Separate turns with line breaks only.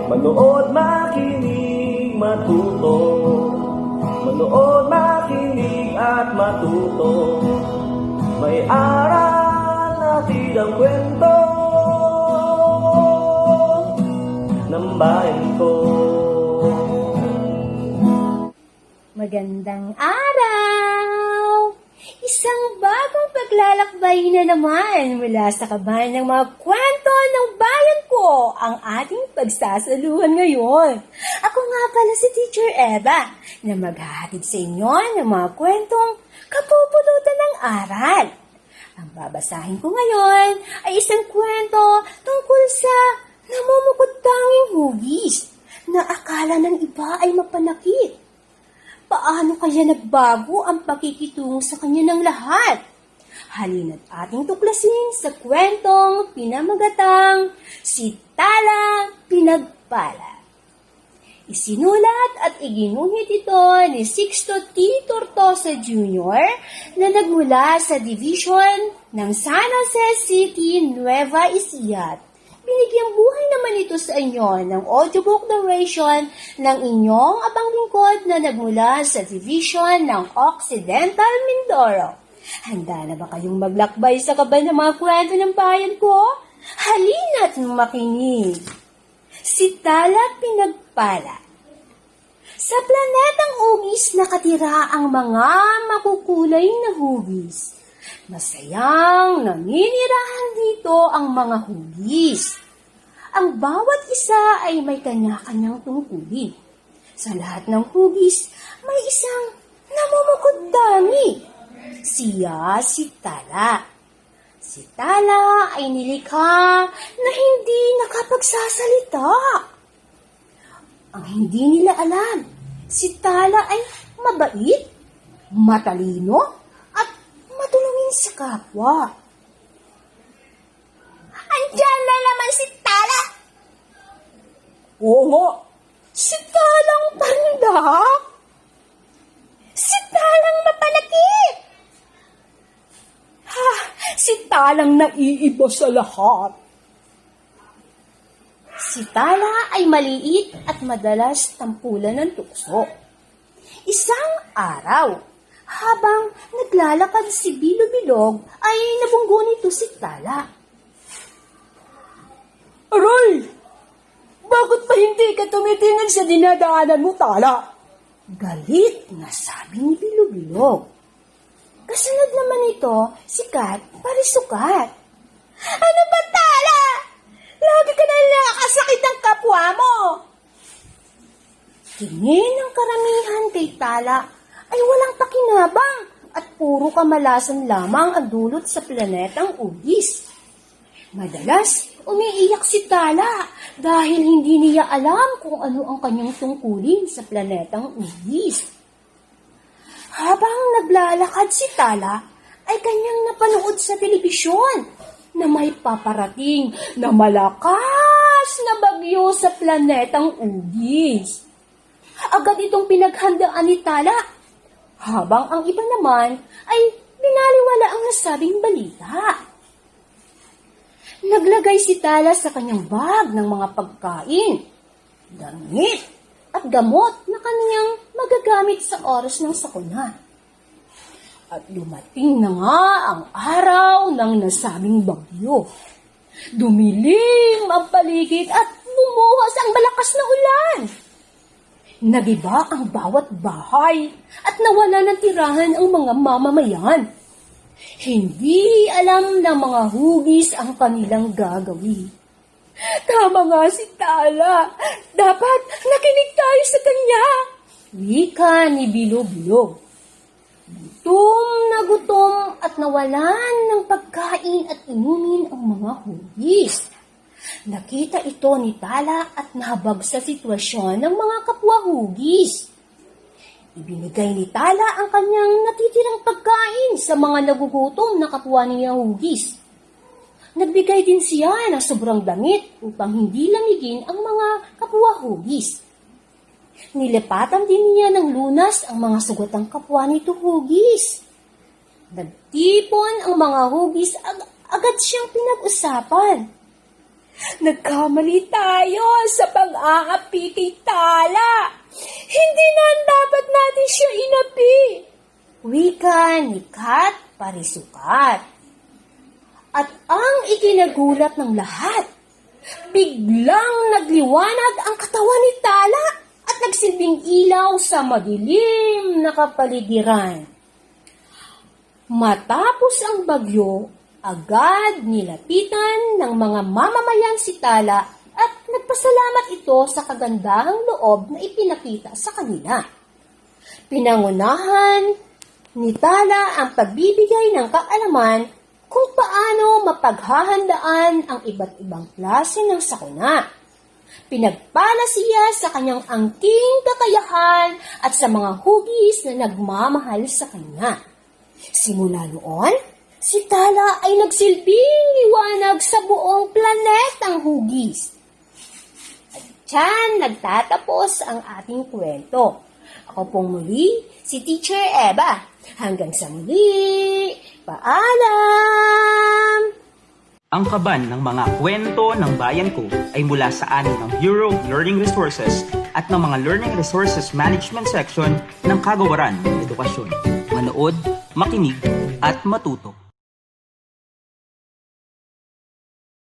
Manood, makinig, matuto. Manood, makinig at matuto. May aral natin ang kwento ng bayan ko.
Magandang araw! Isang bagong paglalakbay na naman mula sa kaban ng mga kwento ng bayan ko ang ating pagsasaluhan ngayon. Ako nga pala si Teacher Eva na maghahatid sa inyo ng mga kwentong kapupulutan ng aral. Ang babasahin ko ngayon ay isang kwento tungkol sa namumukod-tanging hugis na akala ng iba ay mapanakit. Paano kaya nagbago ang pakikitungo sa kanya ng lahat? Halina't ating tuklasin sa kwentong pinamagatang Si Tala Pinagpala. Isinulat at iginuhit ito ni Sixto T. Tortosa Jr. na nagmula sa Division ng San Jose City, Nueva Ecija. Binigyang buhay naman ito sa inyo ng audiobook narration ng inyong abang lingkod na nagmula sa Division ng Occidental Mindoro. Handa na ba kayong maglakbay sa kaban ng mga kwento ng bayan ko? Halina't makinig! Si Tala Pinagpala. Sa planetang Ugis nakatira ang mga makukulay na hugis. Masayang naninirahan dito ang mga hugis. Ang bawat isa ay may kanya-kanyang tungkulin. Sa lahat ng hugis, may isang namumukod-dami. Siya si Tala. Si Tala ay nilikha na hindi nakapagsasalita. Ang hindi nila alam, si Tala ay mabait, matalino, at matulungin sa kapwa. Andiyan na naman si Tala!
Oo nga,
Si Talang panda? Si Talang mapanakit! Ha, si Talang naiiba sa lahat. Si Tala ay maliit at madalas tampulan ng tukso. Isang araw, habang naglalakad si Bilo-Bilog, ay nabunggo nito si Tala.
aray! Bakit pa hindi ka tumitingin sa dinadaanan mo, Tala?
Galit na sabi ni Bilo-Bilog. Kasunod naman ito, sikat, parisukat. Ano ba, Tala? Lagi ka na nakakasakit ng kapwa mo. Tingin ng karamihan kay Tala ay walang pakinabang at puro kamalasan lamang ang dulot sa planetang Ugis. Madalas, umiiyak si Tala dahil hindi niya alam kung ano ang kanyang tungkulin sa planetang Ugis. Habang naglalakad si Tala, ay kanyang napanood sa telebisyon na may paparating na malakas na bagyo sa planetang Ugis. Agad itong pinaghandaan ni Tala, habang ang iba naman ay binaliwala ang nasabing balita. Naglagay si Tala sa kanyang bag ng mga pagkain, damit, at gamot na kanyang magagamit sa oras ng sakuna. At dumating na nga ang araw ng nasabing bagyo. Dumilim ang paligid at bumuhos ang malakas na ulan. Nagiba ang bawat bahay at nawala ng tirahan ang mga mamamayan. Hindi alam ng mga hugis ang kanilang gagawin. Tama nga si Tala. Dapat nakinig tayo sa kanya. Wika ni Bilo-Bilog. Gutom na gutom at nawalan ng pagkain at inumin ang mga hugis. Nakita ito ni Tala at nahabag sa sitwasyon ng mga kapwa hugis. Ibinigay ni Tala ang kanyang natitirang pagkain sa mga nagugutom na kapwa niya hugis. Nagbigay din siya ng sobrang damit upang hindi lamigin ang mga kapwa hugis. Nilipatan din niya ng lunas ang mga sugatang kapwa nito hugis. Nagtipon ang mga hugis, agad siyang pinag-usapan. Nagkamali tayo sa pag-aapi kay Tala. Hindi na dapat natin siya inapi. Wika ni Kat Parisukat. At ang ikinagulat ng lahat, biglang nagliwanag ang katawan ni Tala at nagsilbing ilaw sa madilim na kapaligiran. Matapos ang bagyo, agad nilapitan ng mga mamamayan si Tala at nagpasalamat ito sa kagandahang loob na ipinakita sa kanila. Pinangunahan ni Tala ang pagbibigay ng kaalaman kung paano mapaghahandaan ang iba't ibang klase ng sakuna. Pinagpala siya sa kanyang angking kakayahan at sa mga hugis na nagmamahal sa kanya. Simula noon, si Tala ay nagsilbing liwanag sa buong planetang hugis. At diyan nagtatapos ang ating kwento. Ako pong muli, si Teacher Eva. Hanggang sa muli, paalam!
Ang kaban ng mga kwento ng bayan ko ay mula sa anin ng Bureau of Learning Resources at ng mga Learning Resources Management Section ng Kagawaran ng Edukasyon. Manood, makinig, at matuto.